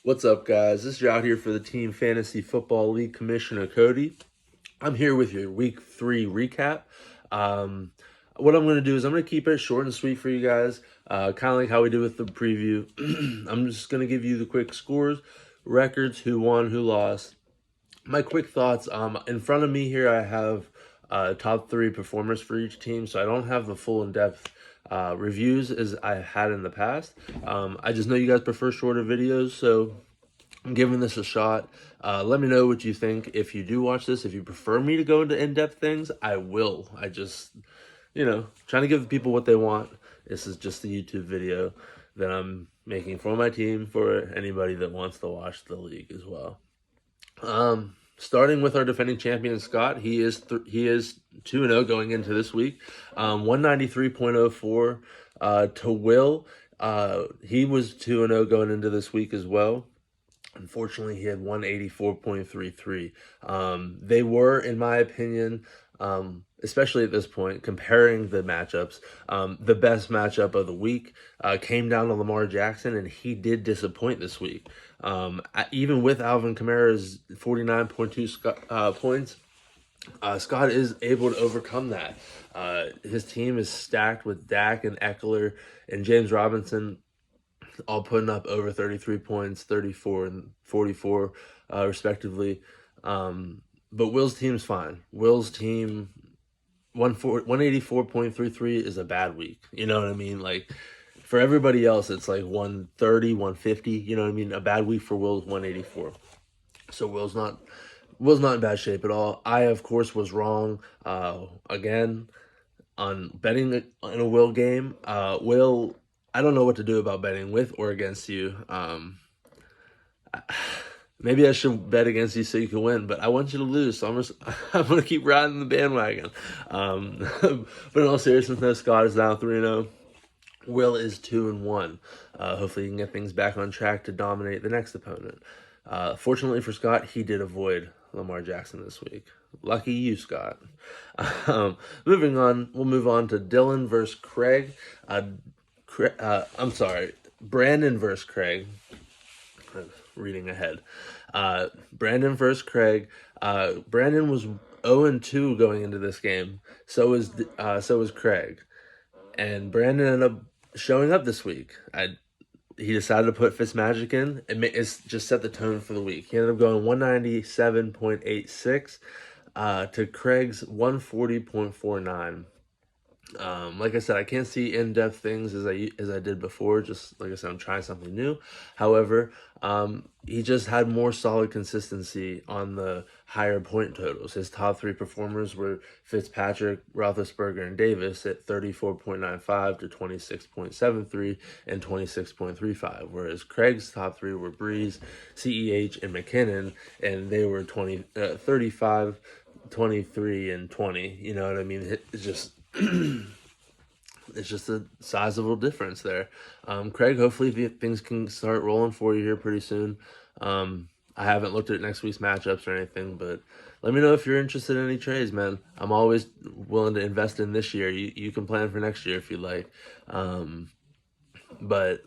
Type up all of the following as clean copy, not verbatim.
What's up, guys? This is out here for the Team Fantasy Football League Commissioner Cody. I'm here with your Week 3 recap. What I'm going to do is I'm going to keep it short and sweet for you guys, kind of like how we did with the preview. I'm just going to give you the quick scores, records, who won, who lost. My quick thoughts. In front of me here, I have top 3 performers for each team, so I don't have the full in-depth reviews as I had in the past. I just know you guys prefer shorter videos, so I'm giving this a shot. Let me know what you think. If you do watch this, if you prefer me to go into in-depth things, I will. I just, trying to give people what they want. This is just a YouTube video that I'm making for my team, for anybody that wants to watch the league as well. Starting with our defending champion, Scott. He is 2-0 going into this week. 193.04 to Will. He was 2-0 going into this week as well. Unfortunately, he had 184.33. They were, in my opinion, especially at this point, comparing the matchups, the best matchup of the week came down to Lamar Jackson, and he did disappoint this week. Even with Alvin Kamara's 49.2 points, Scott is able to overcome that. His team is stacked with Dak and Eckler and James Robinson, all putting up over 33 points, 34 and 44, respectively. But Will's team's fine. Will's team, 184.33 is a bad week. You know what I mean? Like, for everybody else, it's like 130, 150. You know what I mean? A bad week for Will's 184. So Will's not in bad shape at all. I, of course, was wrong again on betting in a Will game. Will, I don't know what to do about betting with or against you. Maybe I should bet against you so you can win, but I want you to lose, so I'm gonna keep riding the bandwagon. But in all seriousness, no, Scott is now 3-0. Will is 2-1. Hopefully, he can get things back on track to dominate the next opponent. Fortunately for Scott, he did avoid Lamar Jackson this week. Lucky you, Scott. Moving on, we'll move on to Dylan versus Craig. Brandon versus Craig. Reading ahead. Brandon versus Craig. Brandon was 0-2 going into this game. So was Craig. And Brandon ended up showing up this week. He decided to put Fitzmagic in. It's just set the tone for the week. He ended up going 197.86 to Craig's 140.49. Like I said, I can't see in-depth things as I did before. Just like I said, I'm trying something new. However, he just had more solid consistency on the higher point totals. His top 3 performers were Fitzpatrick, Roethlisberger, and Davis at 34.95 to 26.73 and 26.35. Whereas Craig's top 3 were Breeze, CEH, and McKinnon, and they were 35, 23, and 20. You know what I mean? It's just it's just a sizable difference there. Craig, hopefully things can start rolling for you here pretty soon. I haven't looked at next week's matchups or anything, but let me know if you're interested in any trades, man. I'm always willing to invest in this year. You can plan for next year if you like. But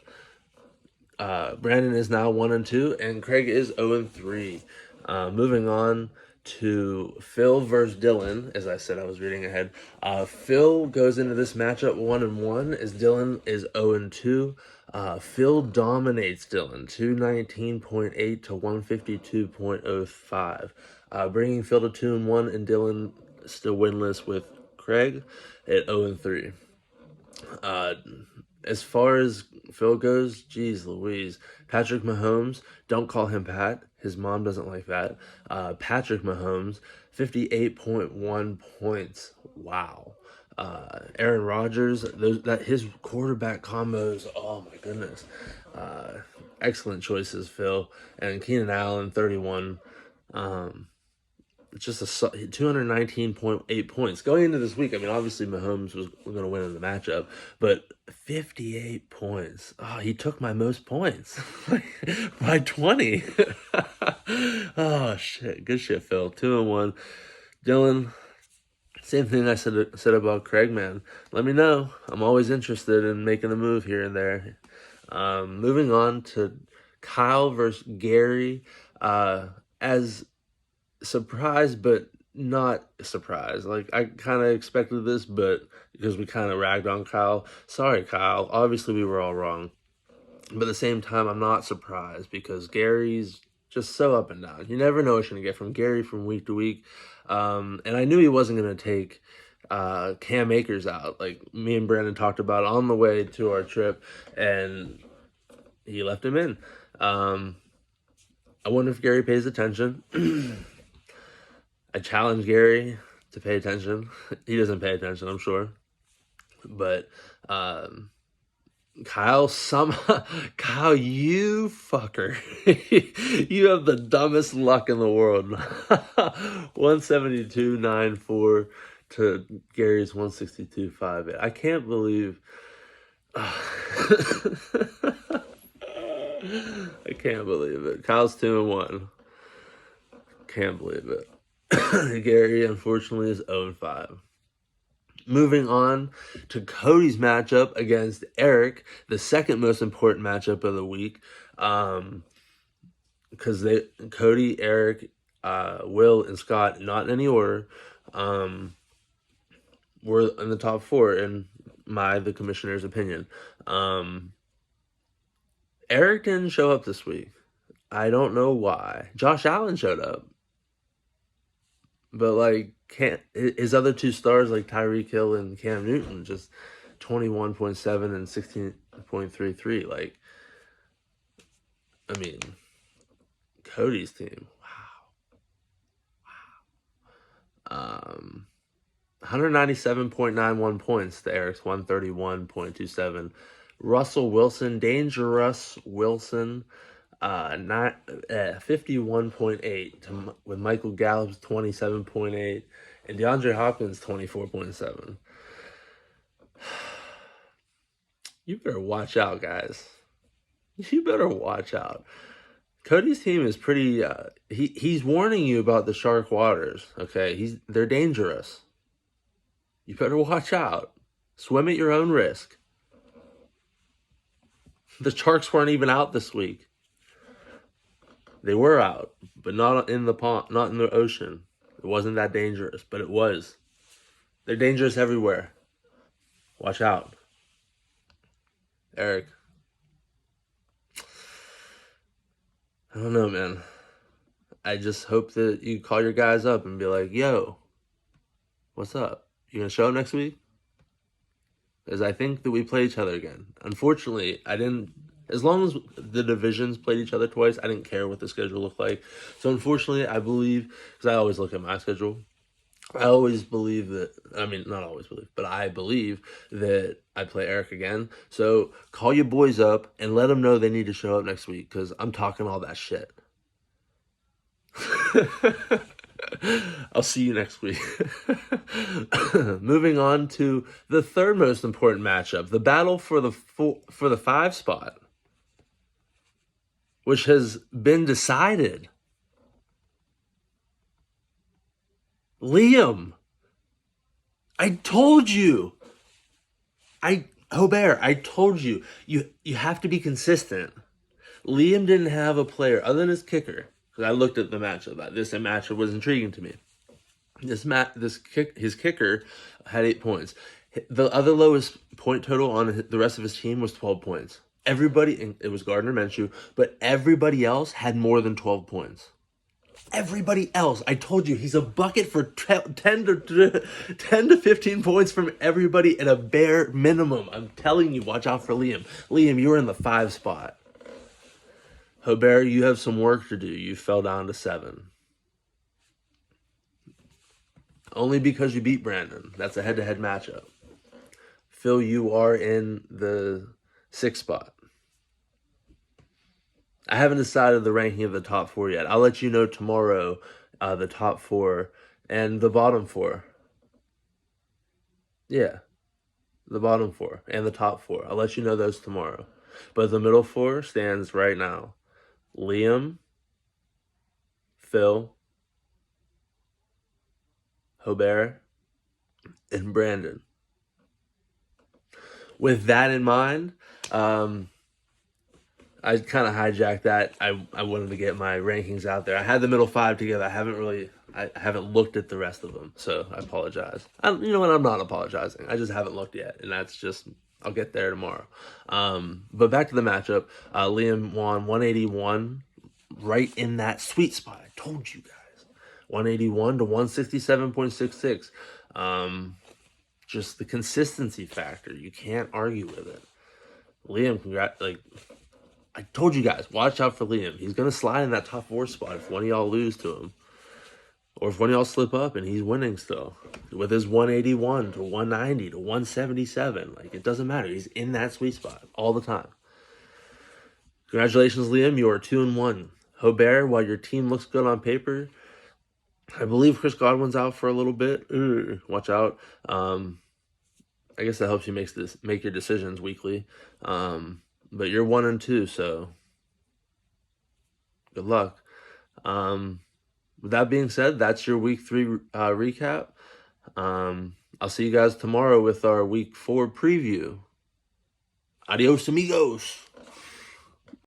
Brandon is now 1-2, and Craig is 0-3. Moving on to Phil versus Dylan. As I said, I was reading ahead. Phil goes into this matchup 1-1 as Dylan is 0-2. Phil dominates Dylan 219.8 to 152.05, bringing Phil to 2-1, and Dylan still winless with Craig at 0-3. As far as Phil goes, geez Louise. Patrick Mahomes, don't call him Pat. His mom doesn't like that. Patrick Mahomes, 58.1 points. Wow. Aaron Rodgers, his quarterback combos, oh my goodness. Excellent choices, Phil. And Keenan Allen, 31. It's just 219.8 points. Going into this week, I mean, obviously Mahomes was going to win in the matchup, but 58 points. Oh, he took my most points by 20. Oh, shit. Good shit, Phil. 2-1. Dylan, same thing I said about Craig, man. Let me know. I'm always interested in making a move here and there. Moving on to Kyle versus Gary. As surprised, but not surprised. Like, I kind of expected this, but because we kind of ragged on Kyle. Sorry, Kyle. Obviously, we were all wrong. But at the same time, I'm not surprised because Gary's just so up and down. You never know what you're going to get from Gary from week to week. And I knew he wasn't going to take Cam Akers out. Like, me and Brandon talked about on the way to our trip, and he left him in. I wonder if Gary pays attention. I challenge Gary to pay attention. He doesn't pay attention, I'm sure. But Kyle, Kyle, you fucker. You have the dumbest luck in the world. 172.94 to Gary's 162.58. I can't believe. I can't believe it. Kyle's 2-1. Can't believe it. Gary, unfortunately, is 0-5. Moving on to Cody's matchup against Eric, the second most important matchup of the week. Because Cody, Eric, Will, and Scott, not in any order, were in the top 4 in the commissioner's opinion. Eric didn't show up this week. I don't know why. Josh Allen showed up. But, like, his other 2 stars, like Tyreek Hill and Cam Newton, just 21.7 and 16.33. Like, I mean, Cody's team. Wow. 197.91 points to Eric's 131.27. Russell Wilson, Dangerous Wilson, 51.8 with Michael Gallup's 27.8 and DeAndre Hopkins 24.7. You better watch out, guys. You better watch out. Cody's team is pretty. He's warning you about the shark waters. Okay, they're dangerous. You better watch out. Swim at your own risk. The sharks weren't even out this week. They were out, but not in the pond, not in the ocean. It wasn't that dangerous, but it was. They're dangerous everywhere. Watch out. Eric. I don't know, man. I just hope that you call your guys up and be like, yo, what's up? You gonna show up next week? Because I think that we play each other again. Unfortunately, I didn't. As long as the divisions played each other twice, I didn't care what the schedule looked like. So unfortunately, I believe, because I always look at my schedule, I always believe that, I mean, not always believe, but I believe that I play Eric again. So call your boys up and let them know they need to show up next week, because I'm talking all that shit. I'll see you next week. Moving on to the third most important matchup, the battle for the 5 spot, which has been decided. Liam, I told you. Ohftt, I told you. You have to be consistent. Liam didn't have a player other than his kicker. Because I looked at the matchup. This matchup was intriguing to me. His kicker had 8 points. The other lowest point total on the rest of his team was 12 points. Everybody, it was Gardner Minshew, but everybody else had more than 12 points. Everybody else, I told you, he's a bucket for 10 to 15 points from everybody at a bare minimum. I'm telling you, watch out for Liam. Liam, you're in the 5 spot. Ohftt, you have some work to do. You fell down to 7. Only because you beat Brandon. That's a head-to-head matchup. Phil, you are in the 6th spot. I haven't decided the ranking of the top 4 yet. I'll let you know tomorrow the top 4 and the bottom 4. Yeah, the bottom 4 and the top 4. I'll let you know those tomorrow. But the middle 4 stands right now. Liam, Phil, Ohftt, and Brandon. With that in mind, I kind of hijacked that. I wanted to get my rankings out there. I had the middle five together. I haven't looked at the rest of them, so I apologize. You know what? I'm not apologizing. I just haven't looked yet, and that's just, I'll get there tomorrow. But back to the matchup. Liam won 181, right in that sweet spot. I told you guys, 181 to 167.66. Just the consistency factor. You can't argue with it. Liam, I told you guys, watch out for Liam. He's going to slide in that top four spot if one of y'all lose to him. Or if one of y'all slip up and he's winning still. With his 181 to 190 to 177. Like, it doesn't matter. He's in that sweet spot all the time. Congratulations, Liam. You are 2-1. Hobert, while your team looks good on paper, I believe Chris Godwin's out for a little bit. Watch out. I guess that helps you make your decisions weekly. But you're 1-2, so good luck. With that being said, that's your week 3 recap. I'll see you guys tomorrow with our week 4 preview. Adios, amigos.